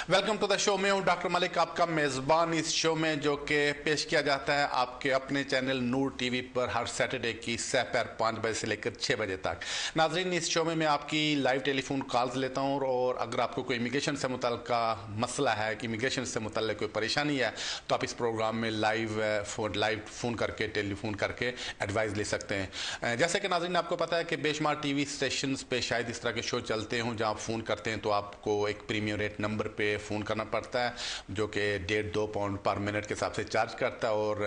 Welcome to the show. में हूं doctor Malik, आपका मेज़बान इस शो में, जो कि पेश किया जाता है आपके अपने चैनल नूर टीवी पर हर सैटरडे की सपहर 5 बजे से लेकर 6 बजे तक। नाजरीन, इस शो में मैं आपकी लाइव टेलीफोन कॉल्स लेता हूं और अगर आपको कोई इमिग्रेशन से मुतल्लिका मसला है कि इमिग्रेशन से मुतल्लिक कोई परेशानी है तो आप इस प्रोग्राम में लाइव फ़ोन करके टेलीफोन करके एडवाइस ले सकते हैं। जैसे कि नाजरीन आपको पता है कि बेशुमार टीवी स्टेशन पे शायद इस तरह के शो चलते हों जहाँ आप फ़ोन करते हैं तो आपको एक प्रीमियम रेट नंबर पे फ़ोन करना पड़ता है जो कि 1.5-2 पाउंड पर मिनट के हिसाब से चार्ज करता है और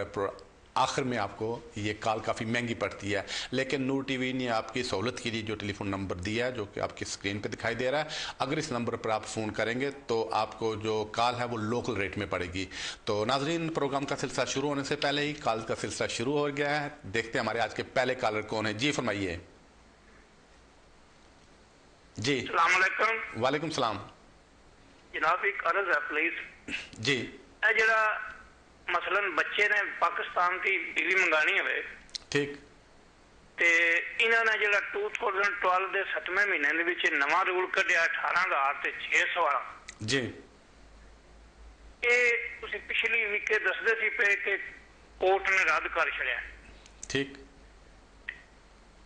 आखिर में आपको ये कॉल काफ़ी महंगी पड़ती है। लेकिन नूर टीवी ने आपकी सहूलत के लिए जो टेलीफोन नंबर दिया है जो कि आपकी स्क्रीन पे दिखाई दे रहा है, अगर इस नंबर पर आप फ़ोन करेंगे तो आपको जो कॉल है वो लोकल रेट में पड़ेगी। तो नाजरीन, प्रोग्राम का सिलसिला शुरू होने से पहले ही कॉल का सिलसिला शुरू हो गया है। देखते हैं हमारे आज के पहले कॉलर कौन है। जी फरमाइए। जी अस्सलाम वालेकुम। वालेकुम सलाम। जनाब एक अर्ज है प्लीज जी। जरा मसलन बच्चे ने पाकिस्तान की बीवी मंगानी है ठीक ते इन्होंने जरा 2012 के 7वें महीने नवा रूल कढ़िया 18,600 वाला। जी। ये पिछली वीके दसदे सी पे कि कोर्ट ने रद्द कर छड़िया। ठीक।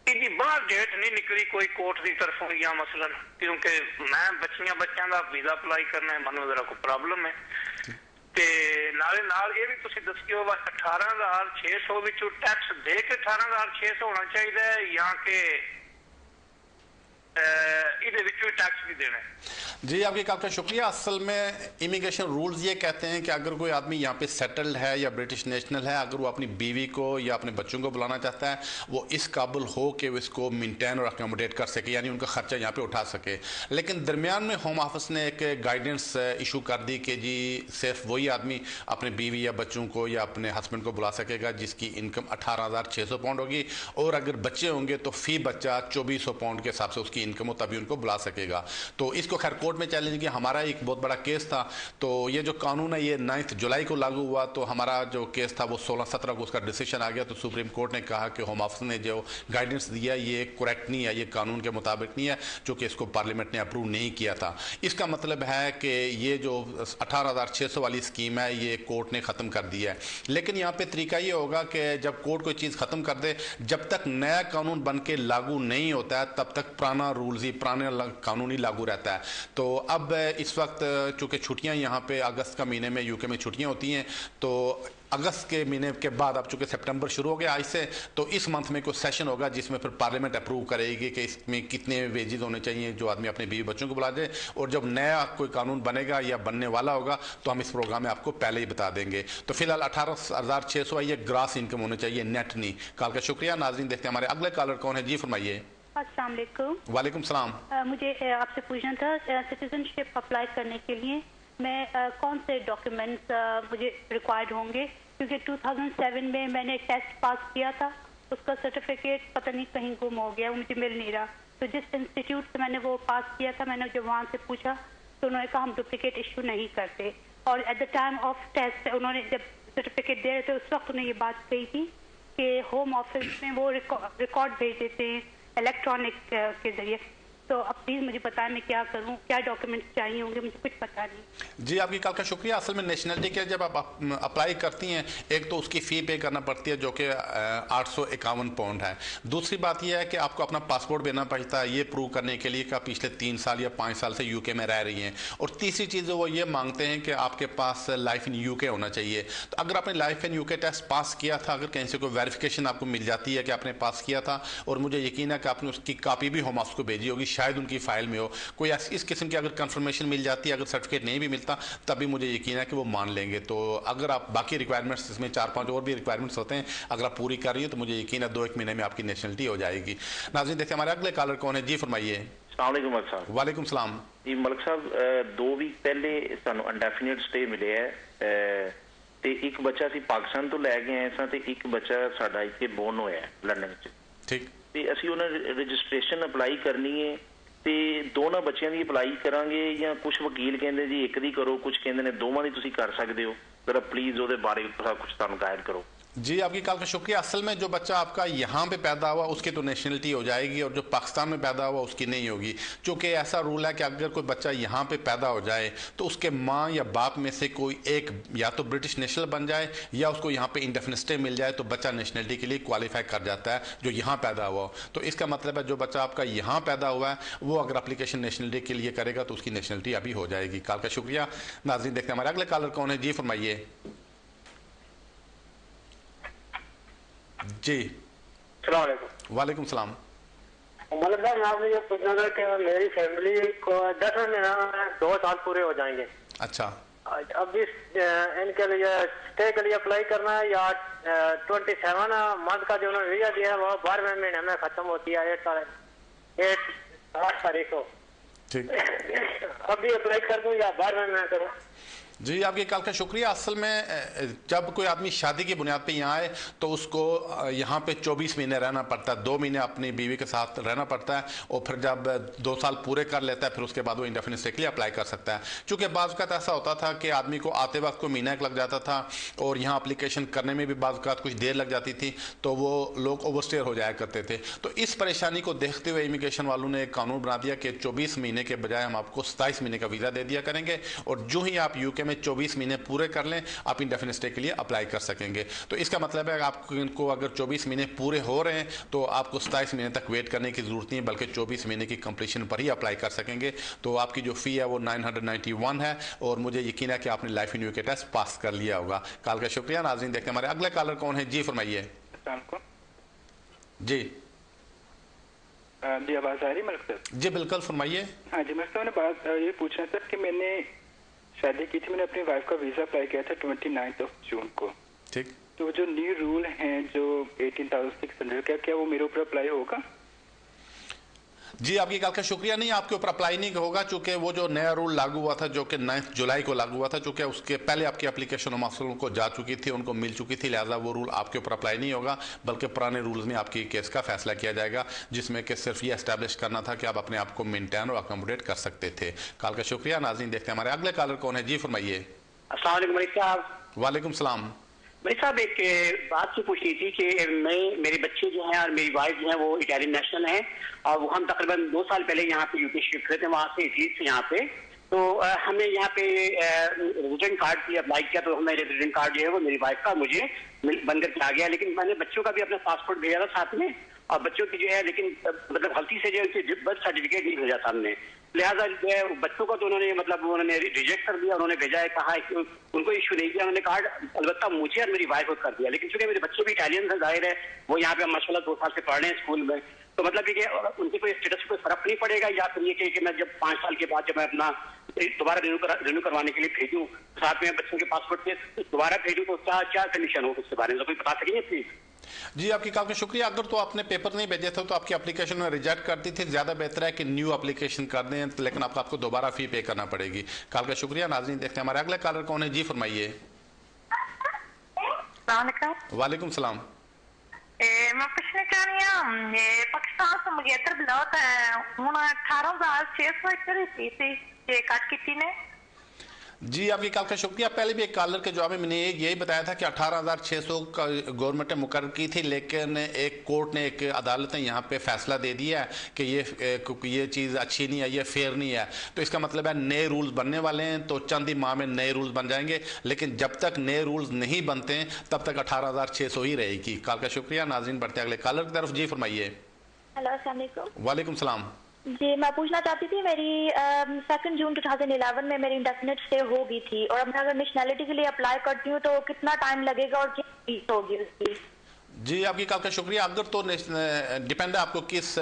इनकी बाहर डेट नहीं निकली कोई कोर्ट की तरफों या मसलन, क्योंकि मैं बच्चों का वीजा अप्लाई करना है, मनु जरा कोई प्रॉब्लम है ते नाले नाल ये भी तुसी दसियो 18,600 विचों टैक्स दे के 18,600 होना चाहिए या कि इहदे विचों टैक्स भी देना है? जी, आपकी कॉल का शुक्रिया। असल में इमिग्रेशन रूल्स ये कहते हैं कि अगर कोई आदमी यहाँ पे सेटल्ड है या ब्रिटिश नेशनल है, अगर वो अपनी बीवी को या अपने बच्चों को बुलाना चाहता है, वो इस काबिल हो कि वो इसको मेंटेन और अकोमोडेट कर सके, यानी उनका खर्चा यहाँ पे उठा सके। लेकिन दरमियान में होम ऑफिस ने एक गाइडेंस इशू कर दी कि जी सिर्फ वही आदमी अपने बीवी या बच्चों को या अपने हस्बैंड को बुला सकेगा जिसकी इनकम 18,600 पाउंड होगी, और अगर बच्चे होंगे तो फ़ी बच्चा 2,400 पाउंड के हिसाब से उसकी इनकम हो, तभी उनको बुला सकेगा। तो इसको खैर कोर्ट में चैलेंज किया। हमारा एक बहुत बड़ा केस था, तो ये जो कानून है ये 9 जुलाई को लागू हुआ, तो हमारा जो केस था वो 16-17 को उसका डिसीजन आ गया। तो सुप्रीम कोर्ट ने कहा कि होम ऑफिस ने जो गाइडेंस दिया ये करेक्ट नहीं है, ये कानून के मुताबिक नहीं है, चूँकि इसको पार्लियामेंट ने अप्रूव नहीं किया था। इसका मतलब है कि ये जो 18,600 वाली स्कीम है ये कोर्ट ने ख़त्म कर दिया है। लेकिन यहाँ पे तरीका ये होगा कि जब कोर्ट कोई चीज़ ख़त्म कर दे, जब तक नया कानून बन के लागू नहीं होता है तब तक पुराना रूल्स ही पुराना कानून ही लागू रहता है। तो अब इस वक्त चूँकि छुट्टियां यहाँ पे अगस्त का महीने में यूके में छुट्टियां होती हैं, तो अगस्त के महीने के बाद अब चूँकि सितंबर शुरू हो गया आज से, तो इस मंथ में कोई सेशन होगा जिसमें फिर पार्लियामेंट अप्रूव करेगी कि इसमें कितने वेजेस होने चाहिए जो आदमी अपने बीवी बच्चों को बुला दे। और जब नया कोई कानून बनेगा या बनने वाला होगा तो हम इस प्रोग्राम में आपको पहले ही बता देंगे। तो फिलहाल 18,600 ये ग्रास इनकम होनी चाहिए, नेट नहीं। कॉल का शुक्रिया। नाज़रीन, देखते हैं हमारे अगले कॉलर कौन है। जी फरमाइए। अस्सलाम वालेकुम। वालेकुम सलाम। मुझे आपसे पूछना था, सिटीजनशिप अप्लाई करने के लिए मैं कौन से डॉक्यूमेंट्स मुझे रिक्वायर्ड होंगे? क्योंकि 2007 में मैंने एक टेस्ट पास किया था, उसका सर्टिफिकेट पता नहीं कहीं गुम हो गया, वो मुझे मिल नहीं रहा। तो जिस इंस्टीट्यूट से मैंने वो पास किया था, मैंने जब वहाँ से पूछा तो उन्होंने कहा हम डुप्लीकेट इशू नहीं करते। और at the time of test उन्होंने जब सर्टिफिकेट दे रहे थे उस वक्त उन्होंने ये बात कही थी कि होम ऑफिस में वो रिकॉर्ड भेज देते हैं इलेक्ट्रॉनिक के जरिए। तो अब प्लीज़ मुझे बताएं मैं क्या करूं, क्या डॉक्यूमेंट्स चाहिए होंगे, मुझे कुछ पता नहीं। जी, आपकी कॉल का शुक्रिया। असल में नेशनलिटी के जब आप अप्लाई करती हैं, एक तो उसकी फ़ी पे करना पड़ती है जो कि 851 पाउंड है। दूसरी बात यह है कि आपको अपना पासपोर्ट देना पड़ता है ये प्रूव करने के लिए कि आप पिछले 3 साल या 5 साल से यूके में रह रही हैं। और तीसरी चीज़ वो ये मांगते हैं कि आपके पास लाइफ इन यूके होना चाहिए। तो अगर आपने life in UK test pass किया था, अगर कहीं से कोई वेरिफिकेशन आपको मिल जाती है कि आपने पास किया था, और मुझे यकीन है कि आपने उसकी कापी भी होम ऑफिस को भेजी होगी, शायद उनकी फाइल में हो कोई इस किस्म की अगर कंफर्मेशन मिल जाती है, अगर सर्टिफिकेट नहीं भी मिलता तभी मुझे यकीन है कि वो मान लेंगे। तो अगर आप बाकी रिक्वायरमेंट्स, इसमें 4-5 और भी रिक्वायरमेंट्स होते हैं, अगर आप पूरी कर रही है तो मुझे यकीन है 2-1 महीने में आपकी नेशनलिटी हो जाएगी। नाज़रीन, देखते हमारे अगले कॉलर कौन है। जी फरमाइए। मलिक साहब। वालेकुम सलाम। जी मलिक साहब, 2 वीक पहले सानू अनडेफिनेट स्टे मिले है ਤੇ ਇੱਕ ਬੱਚਾ ਅਸੀਂ ਪਾਕਿਸਤਾਨ ਤੋਂ ਲੈ ਕੇ ਆਏ ਸਾਂ ਤੇ ਇੱਕ ਬੱਚਾ ਸਾਡਾ ਇੱਥੇ ਬੋਰਨ ਹੋਇਆ ਲੰਡਨ ਵਿੱਚ। ਠੀਕ। ਤੇ ਅਸੀਂ ਉਹਨਾਂ ਰਜਿਸਟ੍ਰੇਸ਼ਨ ਅਪਲਾਈ ਕਰਨੀ ਹੈ ਤੇ ਦੋਨਾਂ ਬੱਚਿਆਂ ਦੀ ਅਪਲਾਈ ਕਰਾਂਗੇ ਜਾਂ ਕੁਝ ਵਕੀਲ ਕਹਿੰਦੇ ਜੀ ਇੱਕ ਦੀ ਕਰੋ, ਕੁਝ ਕਹਿੰਦੇ ਨੇ ਦੋਵਾਂ ਦੀ ਤੁਸੀਂ ਕਰ ਸਕਦੇ ਹੋ। ਜਰਾ ਪਲੀਜ਼ ਉਹਦੇ ਬਾਰੇ ਥੋੜਾ ਕੁਝ ਤੁਹਾਨੂੰ ਗਾਈਡ ਕਰੋ। जी आपकी कॉल का शुक्रिया। असल में जो बच्चा आपका यहाँ पे पैदा हुआ उसकी तो नेशनलिटी हो जाएगी और जो पाकिस्तान में पैदा हुआ उसकी नहीं होगी, क्योंकि ऐसा रूल है कि अगर कोई बच्चा यहाँ पे पैदा हो जाए तो उसके माँ या बाप में से कोई एक या तो ब्रिटिश नेशनल बन जाए या उसको यहाँ पे इंडेफिनिट स्टे मिल जाए तो बच्चा नेशनलिटी के लिए क्वालिफाई कर जाता है जो यहाँ पैदा हुआ। तो इसका मतलब है जो बच्चा आपका यहाँ पैदा हुआ है वो अगर एप्लीकेशन नेशनलिटी के लिए करेगा तो उसकी नेशनलिटी अभी हो जाएगी। कॉल का शुक्रिया। नाज़रीन देखते हैं हमारे अगले कॉलर कौन है। जी फरमाइए। जी वालेकुम सलाम। मतलब साहब आपने ये पूछना था कि मेरी फैमिली को 10 महीना 2 साल पूरे हो जाएंगे। अच्छा, अब इस इनके लिए स्टे के लिए अप्लाई करना है या 27 मंथ का जो उन्होंने वीजा दिया है वो 12वें महीने में खत्म होती है 8 तारीख को। ठीक। अभी अप्लाई कर दूं या 12वें महीने करूं? जी आपके कॉल का शुक्रिया। असल में जब कोई आदमी शादी की बुनियाद पे यहाँ आए तो उसको यहाँ पे 24 महीने रहना पड़ता है, 2 महीने अपनी बीवी के साथ रहना पड़ता है और फिर जब 2 साल पूरे कर लेता है फिर उसके बाद वो इंडेफिनिट स्टे के लिए अप्लाई कर सकता है। चूँकि बाज़ वक़्त ऐसा होता था कि आदमी को आते वक्त को महीना एक लग जाता था और यहाँ अप्लीकेशन करने में भी बाज़ वक़्त कुछ देर लग जाती थी तो वो लोग ओवरस्टेयर हो जाया करते थे। तो इस परेशानी को देखते हुए इमिग्रेशन वालों ने एक कानून बना दिया कि 24 महीने के बजाय हम आपको 27 महीने का वीज़ा दे दिया करेंगे और जो ही आप यूके में 24 महीने पूरे कर लें आप इंडेफिनिट स्टे के लिए अप्लाई कर सकेंगे। तो इसका मतलब है आपको अगर 24 महीने पूरे हो रहे हैं तो आपको 27 महीने तक वेट करने की जरूरत नहीं है, बल्कि 24 महीने की कंप्लीशन पर ही अप्लाई कर सकेंगे। तो आपकी जो फ़ी है वो 991 है और मुझे यकीन है कि आपने life in UK test pass कर लिया होगा। कॉल का शुक्रिया। नाज़रीन देखते हैं हमारे अगले कॉलर कौन है। जी फरमाइए। जी जी आवाज़ आ रही है मलिक साहब? जी बिल्कुल फरमाइए। हाँ जी मलिक साहब ने बात ये पूछना था कि मैंने शादी की थी, मैंने अपनी वाइफ का वीज़ा अप्लाई किया था 29 जून को। ठीक। तो जो न्यू रूल हैं जो 18,600 का, क्या वो मेरे ऊपर अप्लाई होगा? जी आपकी कॉल का शुक्रिया। नहीं, आपके ऊपर अप्लाई नहीं होगा चूंकि वो जो नया रूल लागू हुआ था जो कि 9 जुलाई को लागू हुआ था, चूंकि उसके पहले आपकी एप्लीकेशन मसलों को जा चुकी थी, उनको मिल चुकी थी, लिहाजा वो रूल आपके ऊपर अप्लाई नहीं होगा, बल्कि पुराने रूल्स में आपकी केस का फैसला किया जाएगा जिसमें कि सिर्फ ये एस्टैब्लिश करना था कि आप अपने आप को मेंटेन और अकोमोडेट कर सकते थे। कॉल का शुक्रिया। नाज़रीन देखते हैं हमारे अगले कॉलर कौन है। जी फरमाइए। अस्सलाम वालेकुम मलिक साहब। वालेकुम सलाम। मलिक साहब एक बात से पूछनी थी कि मेरे बच्चे जो हैं और मेरी वाइफ जो है वो इटालियन नेशनल हैं और वो हम तकरीबन 2 साल पहले यहाँ पे यूके शिफ्ट हुए थे, वहाँ से इटली से यहाँ पे। तो हमने यहाँ पे रेजिडेंट कार्ड के लिए अप्लाई किया तो हमें रेजिडेंट कार्ड जो है वो मेरी वाइफ का मुझे बनकर के आ गया, लेकिन मैंने बच्चों का भी अपना पासपोर्ट भेजा था साथ में और बच्चों की जो है लेकिन मतलब गलती से जो है बर्थ सर्टिफिकेट नहीं भेजा था हमने, लिहाजा जो है बच्चों का तो उन्होंने रिजेक्ट कर दिया। उन्होंने भेजा है, कहा है कि उनको इशू नहीं किया उन्होंने कार्ड, अलबत्ता मुझे और मेरी वाइफ को कर दिया। लेकिन चूंकि मेरे बच्चे भी इटालियन से जाहिर है वो यहाँ पे माशाल्लाह 2 साल से पढ़ रहे हैं स्कूल में, तो मतलब ये उनके कोई स्टेटस कोई फर्क नहीं पड़ेगा या फिर ये कि मैं जब 5 साल के बाद जब मैं अपना दोबारा रिन्यू करवाने के लिए भेजूं साथ में बच्चों के पासपोर्ट पे दोबारा भेजूं तो क्या कंडीशन हो उसके बारे में कोई बता सकेंगे प्लीज? जी आपकी कॉल का शुक्रिया। अगर तो आपने पेपर नहीं भेजे थे तो आपकी एप्लीकेशन में रिजेक्ट कर दी थी, ज़्यादा बेहतर है कि न्यू एप्लीकेशन कर दें, लेकिन आपको दोबारा फी पे करना पड़ेगी। कॉल का शुक्रिया। नाज़रीन देखते हैं हमारे अगले कॉलर कौन है। जी फरमाइए। वालेकुम सलाम। मैं पूछना चाह रही हूँ पाकिस्तान से मंगेतर बिलात हूँ 18,600 थी कट की ने। जी आपकी कॉल का शुक्रिया। पहले भी एक कॉलर के जवाब में मैंने यही बताया था कि 18,600 का गवर्नमेंट ने मुकर्रर की थी, लेकिन एक कोर्ट ने एक अदालत ने यहाँ पे फैसला दे दिया है कि ये चीज़ अच्छी नहीं है, ये फेयर नहीं है। तो इसका मतलब है नए रूल्स बनने वाले हैं तो चंद ही माह में नए रूल्स बन जाएंगे, लेकिन जब तक नए रूल्स नहीं बनते हैं तब तक 18,600 ही रहेगी। कॉल का शुक्रिया। नाज़रीन बढ़ते अगले कॉलर की तरफ। जी फरमाइए। हेलो अस्सलाम वालेकुम। वालेकुम सलाम। जी मैं पूछना चाहती थी मेरी 2 जून 2011 में मेरी इंडेफिनिट स्टे हो गई थी और अब मैं अगर नेशनैलिटी के लिए अप्लाई करती हूँ तो कितना टाइम लगेगा और क्या फीस होगी उसकी? जी आपकी कॉल का शुक्रिया। अगर तो डिपेंड है आपको किस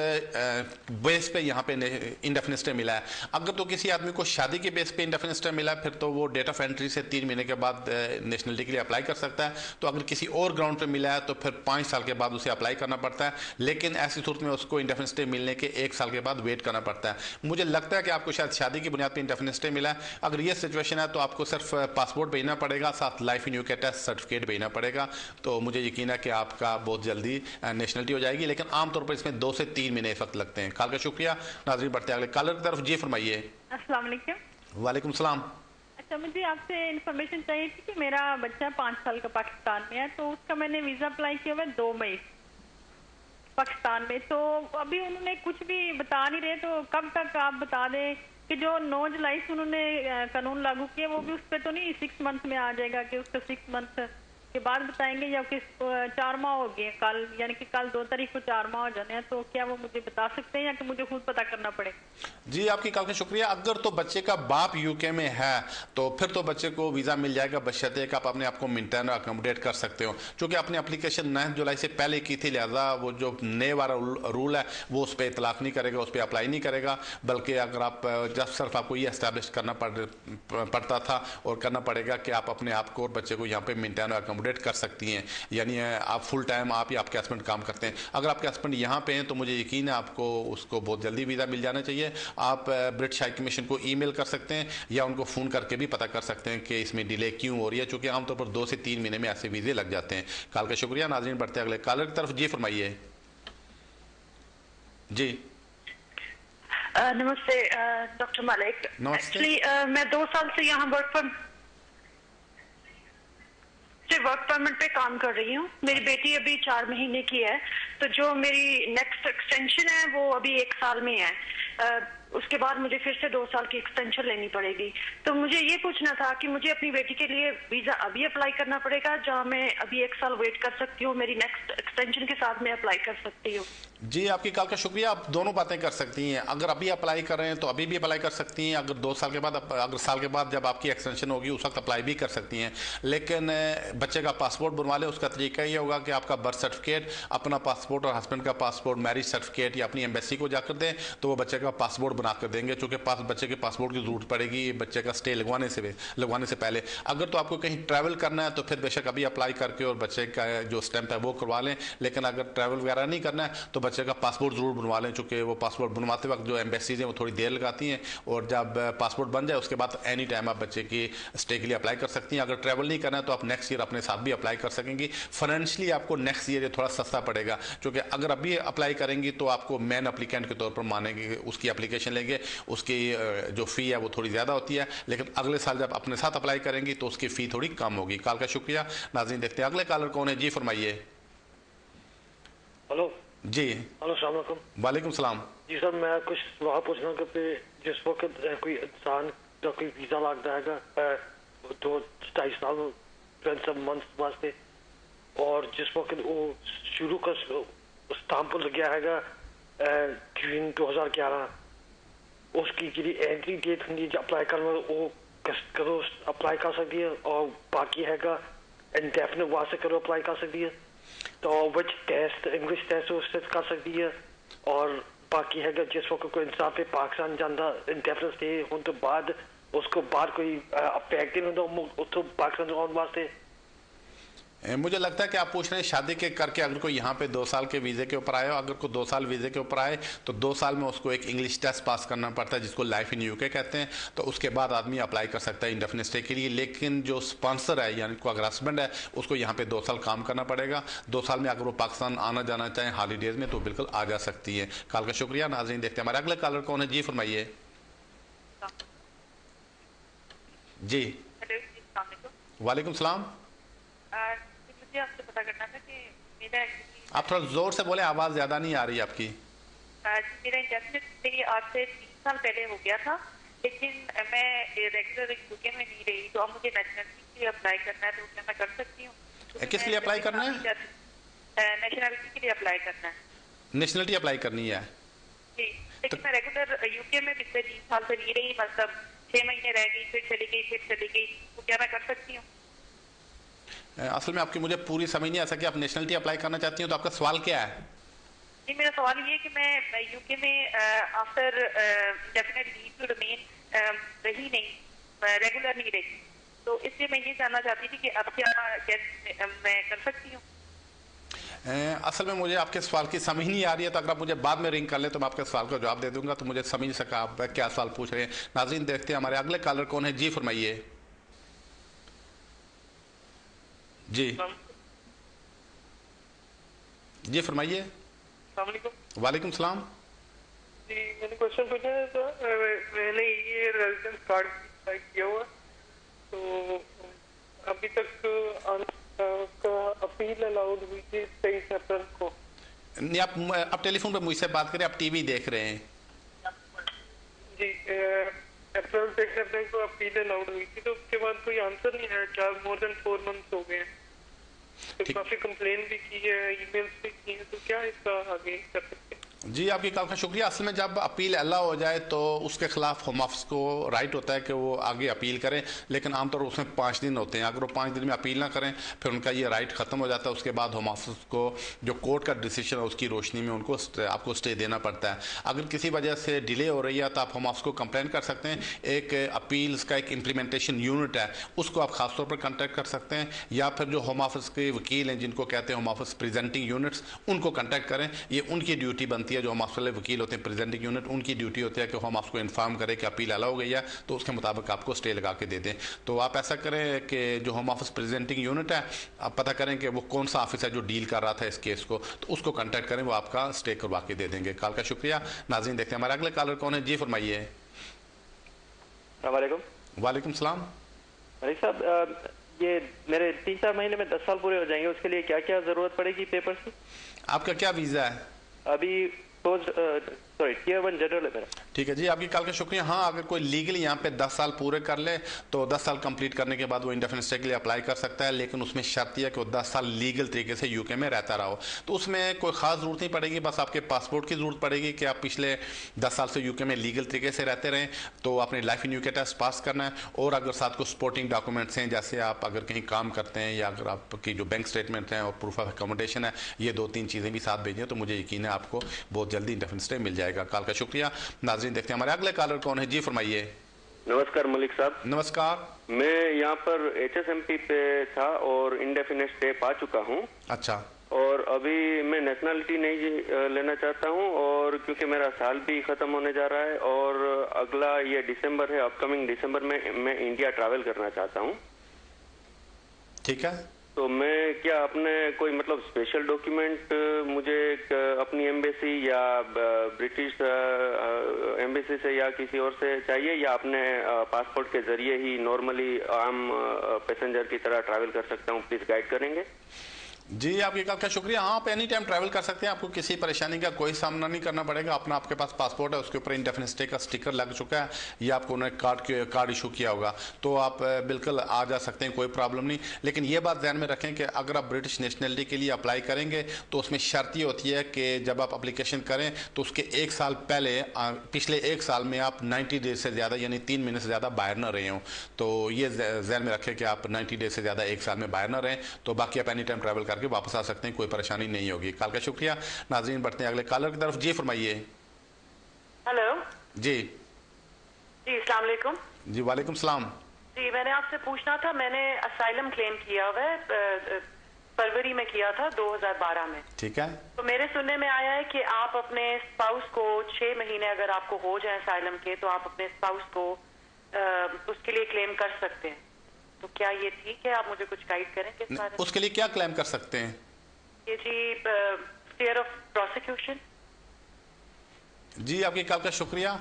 बेस पे यहाँ पे इंडेफिनिट स्टे मिला है। अगर तो किसी आदमी को शादी के बेस पे इंडेफिनिट स्टे मिला है फिर तो वो डेट ऑफ एंट्री से 3 महीने के बाद नेशनलिटी के लिए अप्लाई कर सकता है। तो अगर किसी और ग्राउंड पे मिला है तो फिर 5 साल के बाद उसे अप्लाई करना पड़ता है, लेकिन ऐसी सूरत में उसको इंडेफिनिट स्टे मिलने के 1 साल के बाद वेट करना पड़ता है। मुझे लगता है कि आपको शायद शादी की बुनियाद पर इंडेफिनिट स्टे मिला है। अगर ये सिचुएशन है तो आपको सिर्फ पासपोर्ट भेजना पड़ेगा, साथ life in UK test certificate भेजना पड़ेगा। तो मुझे यकीन है कि आपका बहुत जल्दी नेशनलिटी हो जाएगी, लेकिन आमतौर पर इसमें 2 से 3 महीने इस वक्त लगते हैं। कॉल का शुक्रिया। नाज़रीन बढ़ते अगले कॉलर की तरफ। जी फरमाइए। अस्सलाम वालेकुम। वालेकुम सलाम। अच्छा अच्छा, मुझे आपसे इन्फॉर्मेशन चाहिए थी कि मेरा बच्चा 5 साल का पाकिस्तान में है, तो उसका मैंने वीज़ा अप्लाई किया हुआ है 2 मई पाकिस्तान में। तो अभी उन्होंने कुछ भी बता नहीं रहे, तो कब तक आप बता दें कि जो 9 जुलाई से उन्होंने कानून लागू किया वो भी उस पर तो नहीं 6 मंथ में आ जाएगा कि उसका 6 मंथ के बाद बताएंगे, या कि 4 माह हो गए कल, यानी कि कल 2 तारीख को 4 माह हो जाने हैं, तो क्या वो मुझे बता सकते हैं या कि मुझे खुद पता करना पड़ेगा? जी, आपकी कॉल का शुक्रिया। अगर तो बच्चे का बाप यूके में है तो फिर तो बच्चे को वीज़ा मिल जाएगा, बशर्ते कि आप अपने आप को मेंटेन और अकोमोडेट कर सकते हो। क्योंकि आपने एप्लीकेशन 9 जुलाई से पहले की थी, लिहाजा वो जो नए वाला रूल है वो उस पर इतलाक नहीं करेगा, उस पर अप्लाई नहीं करेगा। बल्कि अगर आप जब सिर्फ आपको ये एस्टैब्लिश करना पड़ता था और करना पड़ेगा कि आप अपने आप को और बच्चे को यहाँ पे मेंटेन और अकोमोडेट कर सकती हैं, यानी आप फुल टाइम आप या आपके हस्बैंड काम करते हैं। अगर आपके हस्बैंड यहाँ पे हैं तो मुझे यकीन है आपको उसको बहुत जल्दी वीज़ा मिल जाना चाहिए। आप ब्रिटिश हाई कमीशन को ईमेल कर सकते हैं या उनको फ़ोन करके भी पता कर सकते हैं कि इसमें डिले क्यों हो रही है, चूँकि आमतौर पर 2 से 3 महीने में ऐसे वीज़े लग जाते हैं। कॉल का शुक्रिया। नाज़रीन, बढ़ते अगले कॉलर की तरफ। जी फरमाइए। जी नमस्ते डॉक्टर मलिक। नमस्ते। एक्चुअली मैं 2 साल से यहाँ वर्क परमिट पे काम कर रही हूँ। मेरी बेटी अभी 4 महीने की है, तो जो मेरी नेक्स्ट एक्सटेंशन है वो अभी 1 साल में है। उसके बाद मुझे फिर से 2 साल की एक्सटेंशन लेनी पड़ेगी। तो मुझे ये पूछना था कि मुझे अपनी बेटी के लिए वीजा अभी अप्लाई करना पड़ेगा, जहाँ मैं अभी 1 साल वेट कर सकती हूँ, मेरी नेक्स्ट एक्सटेंशन के साथ मैं अप्लाई कर सकती हूँ? जी, आपकी कॉल का शुक्रिया। आप दोनों बातें कर सकती हैं। अगर अभी अप्लाई कर रहे हैं तो अभी भी अप्लाई कर सकती हैं। अगर 2 साल के बाद, अगर साल के बाद जब आपकी एक्सटेंशन होगी उस वक्त अप्लाई भी कर सकती हैं। लेकिन बच्चे का पासपोर्ट बनवा लें। उसका तरीका ये होगा कि आपका बर्थ सर्टिफिकेट, अपना पासपोर्ट और हस्बैंड का पासपोर्ट, मैरिज सर्टिफिकेट या अपनी एम्बेसी को जाकर दें तो वो बच्चे का पासपोर्ट बना कर देंगे। चूँकि बच्चे के पासपोर्ट की जरूरत पड़ेगी बच्चे का स्टे लगवाने से पहले। अगर तो आपको कहीं ट्रैवल करना है तो फिर बेशक अभी अप्लाई करके और बच्चे का जो स्टैंप है वो करवा लें। लेकिन अगर ट्रैवल वगैरह नहीं करना है तो बच्चे का पासपोर्ट जरूर बनवा लें, चूँकि वो पासपोर्ट बनवाते वक्त जो एम्बेसीज हैं वो थोड़ी देर लगाती हैं, और जब पासपोर्ट बन जाए उसके बाद एनी टाइम आप बच्चे की स्टे के लिए अप्लाई कर सकती हैं। अगर ट्रैवल नहीं करना है तो आप नेक्स्ट ईयर अपने साथ भी अप्लाई कर सकेंगी। फाइनेंशियली आपको नेक्स्ट ईयर थोड़ा सस्ता पड़ेगा, क्योंकि अगर अभी अप्लाई करेंगी तो आपको मेन अप्लीकेंट के तौर पर मानेंगे, उसकी एप्लीकेशन लेंगे, उसकी जो फ़ी है वो थोड़ी ज़्यादा होती है। लेकिन अगले साल जब अपने साथ अप्लाई करेंगी तो उसकी फ़ी थोड़ी कम होगी। कॉल का शुक्रिया। नाज़रीन, देखते हैं अगले कॉलर कौन है। जी फरमाइए। हेलो जी। हेलो, अस्सलाम वालेकुम। वालेकुम सलाम। जी सर, मैं कुछ सवाल पूछना कि जिस वक्त कोई इंसान का कोई वीज़ा लगता है 2-2.5 साल 27 मंथ वास्ते, और जिस वक्त वो शुरू का स्टाम्प लग गया है जून 2011, उसकी जी एंट्री डेट होंगी जो अप्लाई करना वो करो अप्लाई कर सकती है, और बाकी हैगा इंडेफिनिट वास्ते करो अप्लाई कर सकती है, तो विच टेस्ट इंग्लिश टेस्ट उससे कर सकती है। और बाकी हैगा जिस वक्त कोई इंसान पे पाकिस्तान जाता इंडेफिनिट स्टे होने तो बाद उसको बाद कोई पैक दिन होता तो पाकिस्तान आने वास्ते। मुझे लगता है कि आप पूछ रहे हैं शादी के करके अगर कोई यहाँ पे 2 साल के वीज़े के ऊपर आए हो, अगर कोई 2 साल वीज़े के ऊपर आए तो 2 साल में उसको एक इंग्लिश टेस्ट पास करना पड़ता है जिसको लाइफ इन यूके कहते हैं। तो उसके बाद आदमी अप्लाई कर सकता है इंडेफिनिट स्टे के लिए। लेकिन जो स्पॉन्सर है यानी को अगर हस्बैंड है उसको यहाँ पे 2 साल काम करना पड़ेगा। 2 साल में अगर वो पाकिस्तान आना जाना चाहें हॉलीडेज़ में तो बिल्कुल आ जा सकती है। कॉल का शुक्रिया। नाज़रीन, देखते हैं हमारे अगले कॉलर कौन है। जी फरमाइए। जी वालेकुम सलाम। मुझे आपसे पता करना था कि मेरा आप थोड़ा जोर से बोले, आवाज़ ज़्यादा नहीं आ रही आपकी। मेरा इंडेफिनिट स्टे आज से 3 साल पहले हो गया था, लेकिन मैं रेगुलर यूके में नहीं रही, तो अब मुझे नेशनलिटी के लिए अप्लाई करना है, तो क्या मैं कर सकती हूँ? किस लिए अप्लाई करना है? नेशनलिटी के लिए अप्लाई करना है। नेशनलिटी अप्लाई करनी है जी, लेकिन मैं रेगुलर यूके में पिछले 3 साल से नहीं रही, मतलब 6 महीने रह गई, फिर चली गई, तो क्या मैं कर सकती हूँ? असल में आपकी मुझे पूरी समझ नहीं आ सकी। आप नेशनलिटी अप्लाई करना चाहती हैं तो आपका सवाल क्या है? जी, मेरा सवाल ये है कि मैं यूके में after definite leave to remain रही नहीं, रेगुलर नहीं रही, तो इसलिए मैं ये जानना चाहती थी कि अब क्या मैं कर सकती हूँ? असल में मुझे आपके सवाल की समझ नहीं आ रही है, तो अगर आप मुझे बाद में रिंग कर ले तो मैं आपके सवाल का जवाब दे दूंगा, तो मुझे समझ नहीं सका आप क्या सवाल पूछ रहे हैं। नाज़रीन, देखते हैं हमारे अगले कॉलर कौन है। जी फरमाइए। जी जी फरमाइए। वालेकुम सलाम। जी, मैंने क्वेश्चन पूछा था। मैंने ये रेजिडेंस कार्ड किया हुआ, तो अभी तक अपील अलाउड हुई थी 23 अप्रैल को। नहीं, आप टेलीफोन पे मुझसे बात करें, आप टीवी देख रहे हैं। जी, अप्रैल 23 अप्रैल को अपील अलाउड हुई थी, तो उसके बाद कोई आंसर नहीं है। क्या मोर देन 4 मंथ्स हो गए हैं, तो काफी कंप्लेन भी की है, ईमेल्स भी की है, तो क्या इसका आगे कर सकते हैं? जी, आपकी कॉल का शुक्रिया। असल में जब अपील अलाउ हो जाए तो उसके खिलाफ होम ऑफिस को राइट होता है कि वो आगे अपील करें, लेकिन आमतौर पर उसमें 5 दिन होते हैं। अगर वो 5 दिन में अपील ना करें फिर उनका ये राइट ख़त्म हो जाता है। उसके बाद होम ऑफिस को जो कोर्ट का डिसीजन है उसकी रोशनी में उनको आपको स्टे देना पड़ता है। अगर किसी वजह से डिले हो रही है तो आप होम ऑफिस को कंप्लेन कर सकते हैं। एक अपील्स का एक इम्प्लीमेंटेशन यूनिट है, उसको आप खासतौर पर कॉन्टैक्ट कर सकते हैं, या फिर जो होम ऑफिस के वकील हैं जिनको कहते हैं होम ऑफिस प्रेजेंटिंग यूनिट्स, उनको कॉन्टैक्ट करें। ये उनकी ड्यूटी बनती है, जो होम ऑफिस वाले वकील होते हैं प्रेजेंटिंग यूनिट, उनकी ड्यूटी होती है कि हम आपको इन्फॉर्म करें कि अपील अलाउ हो गई है, तो उसके मुताबिक आपको स्टे लगा के दे दें। तो आप ऐसा करें कि जो होम ऑफिस प्रेजेंटिंग यूनिट है, आप पता करें कि वो कौन सा ऑफिस है जो डील कर रहा था इस केस को, तो उसको कांटेक्ट करें, वो आपका स्टे करवा के दे देंगे। कॉल का शुक्रिया। नाज़रीन, देखते हैं हमारे अगले कॉलर कौन है। जी फरमाइए। वालेकुम सलाम। मलिक साहब, ये मेरे 3-4 महीने में 10 साल पूरे हो जाएंगे, उसके लिए क्या क्या जरूरत पड़ेगी पेपर्स की? आपका क्या वीजा है? अभी Tier 1 जनरल है मेरा। ठीक है जी, आपकी कॉल का शुक्रिया। हाँ, अगर कोई लीगली यहाँ पे 10 साल पूरे कर ले तो 10 साल कंप्लीट करने के बाद वो इंडेफिनिट स्टे के लिए अप्लाई कर सकता है, लेकिन उसमें शर्त यह है कि वो 10 साल लीगल तरीके से यूके में रहता रहा हो। तो उसमें कोई खास जरूरत नहीं पड़ेगी, बस आपके पासपोर्ट की जरूरत पड़ेगी कि आप पिछले 10 साल से यूके में लीगल तरीके से रहते रहें। तो आपने life in UK test pass करना है, और अगर साथ को सपोर्टिंग डॉक्यूमेंट्स हैं, जैसे आप अगर कहीं काम करते हैं या अगर आपकी जो बैंक स्टेटमेंट हैं और प्रूफ ऑफ अकोमोडेशन है, ये 2-3 चीज़ें भी साथ भेजें तो मुझे यकीन है आपको बहुत जल्दी इंडेफिनिट स्टे मिल जाएगा। कॉल का शुक्रिया। नाज़रीन, देखते हैं हमारे अगले कॉलर कौन है। जी फरमाइए। नमस्कार मलिक साहब। नमस्कार। मैं यहाँ पर HSMP पे था और इंडेफिनिट स्टे पा चुका हूँ। अच्छा। और अभी मैं नेशनलिटी नहीं लेना चाहता हूँ, और क्योंकि मेरा साल भी खत्म होने जा रहा है और अगला ये दिसंबर है, अपकमिंग दिसंबर में मैं इंडिया ट्रैवल करना चाहता हूँ। ठीक है। तो मैं क्या अपने कोई मतलब स्पेशल डॉक्यूमेंट मुझे अपनी एम्बेसी या ब्रिटिश एम्बेसी से या किसी और से चाहिए, या अपने पासपोर्ट के जरिए ही नॉर्मली आम पैसेंजर की तरह ट्रैवल कर सकता हूँ? प्लीज गाइड करेंगे। जी, आपकी कॉल का शुक्रिया। हाँ, आप एनी टाइम ट्रैवल कर सकते हैं, आपको किसी परेशानी का कोई सामना नहीं करना पड़ेगा। अपना आपके पास पासपोर्ट है, उसके ऊपर इंडेफिनिट स्टे का स्टिकर लग चुका है, या आपको उन्होंने कार्ड इशू किया होगा, तो आप बिल्कुल आ जा सकते हैं, कोई प्रॉब्लम नहीं। लेकिन ये बात ध्यान में रखें कि अगर आप ब्रिटिश नेशनलिटी के लिए अप्लाई करेंगे तो उसमें शर्त ये होती है कि जब आप अप्लीकेशन करें तो उसके 1 साल पहले, पिछले 1 साल में आप 90 डेज से ज़्यादा यानी 3 महीने से ज़्यादा बाहर न रहे हों। तो ये ध्यान में रखें कि आप 90 डेज से ज़्यादा 1 साल में बाहर न रहें, तो बाकी आप एनी टाइम ट्रैवल करके वापस आ सकते हैं, कोई परेशानी नहीं होगी। कॉल का शुक्रिया। नाज़रीन, बढ़ते हैं अगले कॉलर की तरफ। जी फरमाइए। हेलो जी। जी, अस्सलाम वालेकुम। जी वालेकुम सलाम। जी, मैंने आपसे पूछना था, मैंने असाइलम क्लेम किया हुआ है, फरवरी में किया था 2012 में। ठीक है। तो मेरे सुनने में आया है कि आप अपने स्पाउस को 6 महीने अगर आपको हो जाए असाइलम के, तो आप अपने स्पाउस को उसके लिए क्लेम कर सकते हैं। तो क्या ये ठीक है? आप मुझे कुछ गाइड करें किस बारे में? उसके लिए क्या क्लेम कर सकते हैं? ये जी फियर ऑफ प्रोसिक्यूशन। जी, आपकी कॉल का शुक्रिया।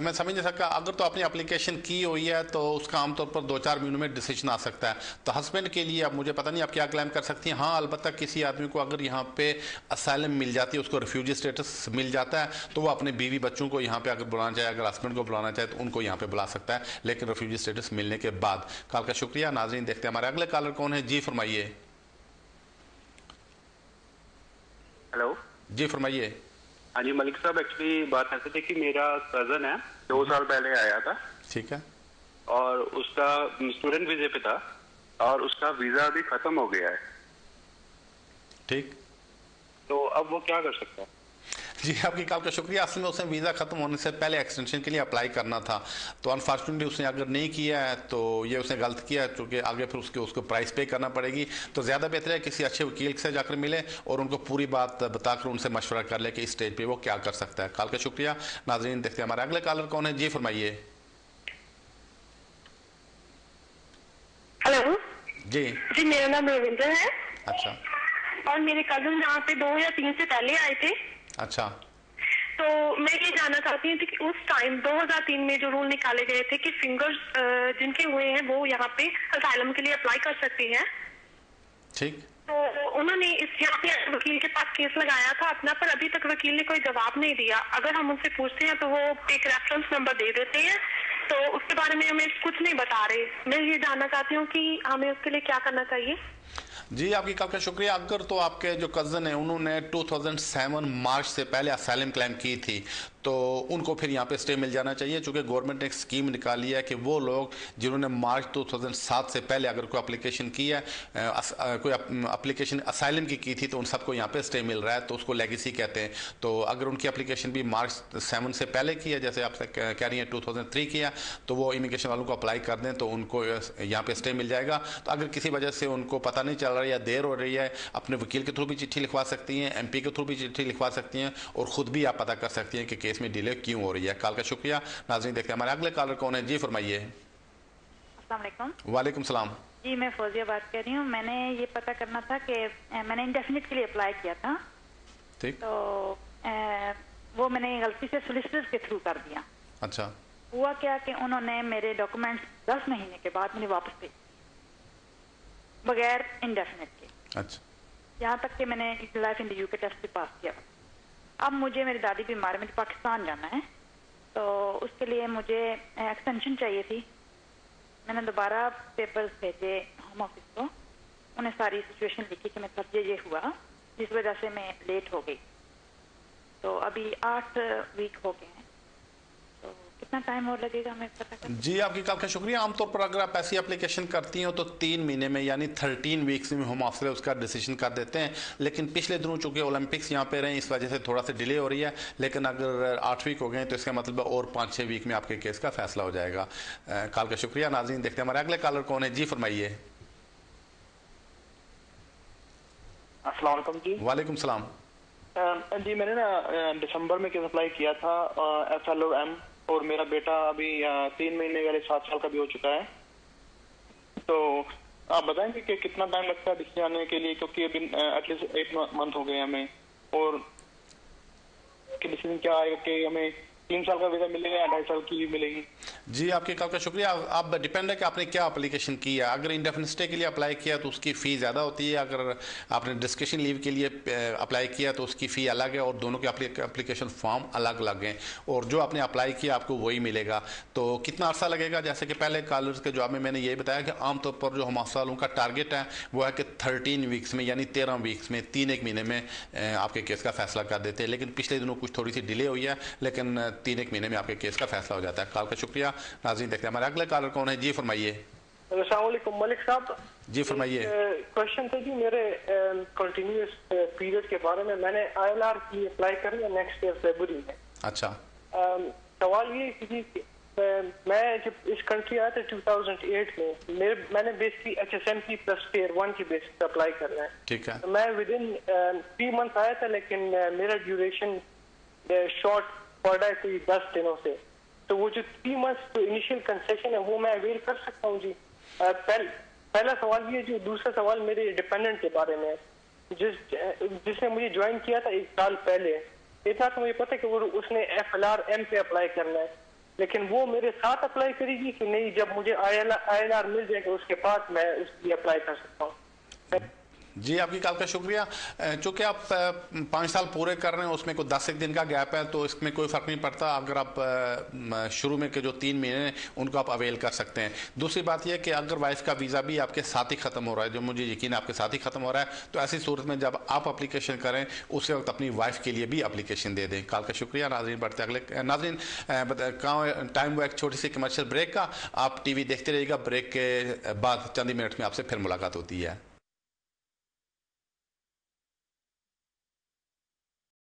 मैं समझ नहीं सकता, अगर तो आपने एप्लीकेशन की हुई है तो उसका आमतौर पर 2-4 महीनों में डिसीजन आ सकता है। तो हस्बैंड के लिए अब मुझे पता नहीं आप क्या क्लेम कर सकती हैं। हाँ, अलबत्ता किसी आदमी को अगर यहाँ पे असाइलम मिल जाती है, उसको रिफ्यूजी स्टेटस मिल जाता है, तो वो अपने बीवी बच्चों को यहाँ पे अगर बुलाना चाहे, अगर हस्बैंड को बुलाना चाहे तो उनको यहाँ पे बुला सकता है, लेकिन रिफ्यूजी स्टेटस मिलने के बाद। कॉल का शुक्रिया। नाज़रीन, देखते हैं हमारे अगले कॉलर कौन है। जी फरमाइए। हेलो। जी फरमाइए। हाँ जी मलिक साहब, एक्चुअली बात ऐसे थी कि मेरा कजन है, 2 साल पहले आया था। ठीक है। और उसका स्टूडेंट वीजे पे था और उसका वीजा अभी खत्म हो गया है। ठीक। तो अब वो क्या कर सकता है? जी, आपकी कॉल का शुक्रिया। असल में उसने वीज़ा ख़त्म होने से पहले एक्सटेंशन के लिए अप्लाई करना था, तो अनफॉर्चुनेटली उसने अगर नहीं किया है तो ये उसने गलत किया, क्योंकि आगे फिर उसको प्राइस पे करना पड़ेगी। तो ज़्यादा बेहतर है किसी अच्छे वकील से जाकर मिले और उनको पूरी बात बताकर उनसे मशवरा कर ले कि इस स्टेज पे वो क्या कर सकता है। कॉल का शुक्रिया। नाज़रीन, देखते हैं हमारे अगले कॉलर कौन है। जी फरमाइए। हेलो। जी। जी, मेरा नाम रविंद्र है। अच्छा। और मेरे कजन यहाँ पे 2 या 3 से पहले आए थे। अच्छा। तो मैं ये जानना चाहती हूँ कि उस टाइम 2003 में जो रूल निकाले गए थे कि फिंगर्स जिनके हुए हैं वो यहाँ पे असाइलम के लिए अप्लाई कर सकती हैं, ठीक। तो उन्होंने इस यहाँ पे वकील के पास केस लगाया था अपना, पर अभी तक वकील ने कोई जवाब नहीं दिया। अगर हम उनसे पूछते हैं तो वो एक रेफरेंस नंबर दे देते हैं, तो उसके बारे में हमें कुछ नहीं बता रहे। मैं ये जानना चाहती हूँ कि हमें उसके लिए क्या करना चाहिए। जी, आपकी कॉल का शुक्रिया। अगर तो आपके जो कज़न है उन्होंने 2007 मार्च से पहले असाइलम क्लेम की थी तो उनको फिर यहाँ पे स्टे मिल जाना चाहिए, क्योंकि गवर्नमेंट ने एक स्कीम निकाली है कि वो लोग जिन्होंने मार्च 2007 से पहले अगर कोई एप्लीकेशन की है, कोई एप्लीकेशन असाइलम की थी, तो उन सबको यहाँ पे स्टे मिल रहा है, तो उसको लेगेसी कहते हैं। तो अगर उनकी एप्लीकेशन भी मार्च 7 से पहले की है, जैसे आप कह रही हैं 2003 किया, तो वो इमिग्रेशन वालों को अप्लाई कर दें तो उनको यहाँ पे स्टे मिल जाएगा। तो अगर किसी वजह से उनको पता नहीं चल रहा है या देर हो रही है, अपने वकील के थ्रू भी चिट्ठी लिखवा सकती हैं, MP के थ्रू भी चिट्ठी लिखवा सकती हैं, और ख़ुद भी आप पता कर सकती हैं कि केस में डिले क्यों हो रही है। कॉल का शुक्रिया। नाज़रीन, देखते हैं हमारे अगले कॉलर कौन है। जी फरमाइए। अस्सलाम वालेकुम। वालेकुम सलाम। जी, मैं फौजिया बात कर रही हूँ। मैंने ये पता करना था कि मैंने इंडेफिनिट के लिए अप्लाई किया था, ठीक, तो वो मैंने गलती से सोलिसिटर के थ्रू कर दिया। अच्छा। हुआ क्या कि उन्होंने मेरे डॉक्यूमेंट्स 10 महीने के बाद मुझे वापस भेज बगैर इंडेफिनिट के। अच्छा। यहाँ तक कि मैंने life in the UK test भी पास किया। अब मुझे, मेरी दादी बीमार है, मुझे पाकिस्तान जाना है, तो उसके लिए मुझे एक्सटेंशन चाहिए थी। मैंने दोबारा पेपर्स भेजे होम ऑफिस को, उन्हें सारी सिचुएशन लिखी कि मेरे साथ ये हुआ, जिस वजह से मैं लेट हो गई। तो अभी 8 वीक हो गए हैं, तो कितना टाइम और लगेगा हमें पता करने? जी, आपकी कॉल का शुक्रिया। आमतौर पर अगर आप ऐसी एप्लीकेशन करती हो तो 3 महीने में यानी 13 वीक्स में होम ऑफिस उसका डिसीजन कर देते हैं, लेकिन पिछले दिनों चूंकि ओलंपिक्स यहाँ पे रहे इस वजह से थोड़ा सा डिले हो रही है, लेकिन अगर 8 वीक हो गए तो इसका मतलब और 5-6 वीक में आपके केस का फैसला हो जाएगा। कॉल का शुक्रिया। नाज़रीन, देखते हैं हमारे अगले कॉलर कौन है। जी फरमाइए। अस्सलाम वालेकुम जी। वालेकुम सलाम। जी, मैंने ना दिसंबर में केस अप्लाई किया था FLOM, और मेरा बेटा अभी 3 महीने वाले 7 साल का भी हो चुका है। तो आप बताएंगे कि कितना टाइम लगता है डिसीजन आने के लिए, क्योंकि अभी एटलीस्ट 8 मंथ हो गए हमें, और कि डिसीजन क्या आएगा कि हमें 3 साल का वीजा मिलेगा या 2.5 साल की भी मिलेगी? जी, आपके कॉल का शुक्रिया। आप डिपेंड है कि आपने क्या एप्लीकेशन की है। अगर इंडेफिनिट स्टे के लिए अप्लाई किया तो उसकी फ़ी ज़्यादा होती है, अगर आपने डिस्कशन लीव के लिए अप्लाई किया तो उसकी फ़ी अलग है, और दोनों के एप्लीकेशन फॉर्म अलग अलग हैं, और जो आपने अप्लाई किया आपको वही मिलेगा। तो कितना अर्सा लगेगा? जैसे कि पहले कॉलर्स के जवाब में मैंने यही बताया कि आमतौर पर जो हमारे वालों का टारगेट है वो है कि 13 वीक्स में यानी 13 वीक्स में 3-1 महीने में आपके केस का फैसला कर देते हैं, लेकिन पिछले दिनों कुछ थोड़ी सी डिले हुई है, लेकिन 3-1 महीने में आपके केस का फैसला हो जाता है। कॉल का शुक्रिया। नाज़रीन, देखते हैं हमारे अगले कॉलर कौन है। जी फरमाइए। अस्सलाम वालेकुम मलिक साहब। जी फरमाइए। क्वेश्चन था जी मेरे कंटिन्यूअस पीरियड के बारे में। मैंने ILR की अप्लाई करनी है नेक्स्ट ईयर फरवरी में। अच्छा। सवाल ये कि जी मैं जब इस कंट्री आया था 2008 में, मैंने बेसिकली HSMP प्लस Tier 1 की बेसिस पे अप्लाई करना है। ठीक है। तो मैं विदिन 3 मंथ आया था, लेकिन मेरा ड्यूरेशन शॉर्ट पड़ रहा है कोई 10 दिनों से। तो वो जो 3 मंथ तो इनिशियल कंसेशन है वो मैं अवेल कर सकता हूँ जी? पहला सवाल ये। जो दूसरा सवाल मेरे डिपेंडेंट के बारे में, जिसने मुझे ज्वाइन किया था 1 साल पहले, इतना तो मुझे पता है कि वो उसने FLRM पे अप्लाई करना है, लेकिन वो मेरे साथ अप्लाई करेगी कि नहीं? जब मुझे ILR मिल जाएगा उसके बाद मैं उसके लिए अप्लाई कर सकता हूँ? जी, आपकी कॉल का शुक्रिया। चूँकि आप 5 साल पूरे कर रहे हैं, उसमें कोई 10 दिन का गैप है, तो इसमें कोई फ़र्क नहीं पड़ता। अगर आप शुरू में के जो 3 महीने हैं उनको आप अवेल कर सकते हैं। दूसरी बात यह कि अगर वाइफ का वीज़ा भी आपके साथ ही ख़त्म हो रहा है, जो मुझे यकीन है आपके साथ ही ख़त्म हो रहा है, तो ऐसी सूरत में जब आप अप्लीकेशन करें उस वक्त अपनी वाइफ के लिए भी अप्लीकेशन दे दें। कॉल का शुक्रिया। नाज़रीन, बढ़ते अगले नाज़रीन टाइम वो एक छोटी सी कमर्शियल ब्रेक का। आप TV देखते रहिएगा। ब्रेक के बाद चंद मिनट में आपसे फिर मुलाकात होती है।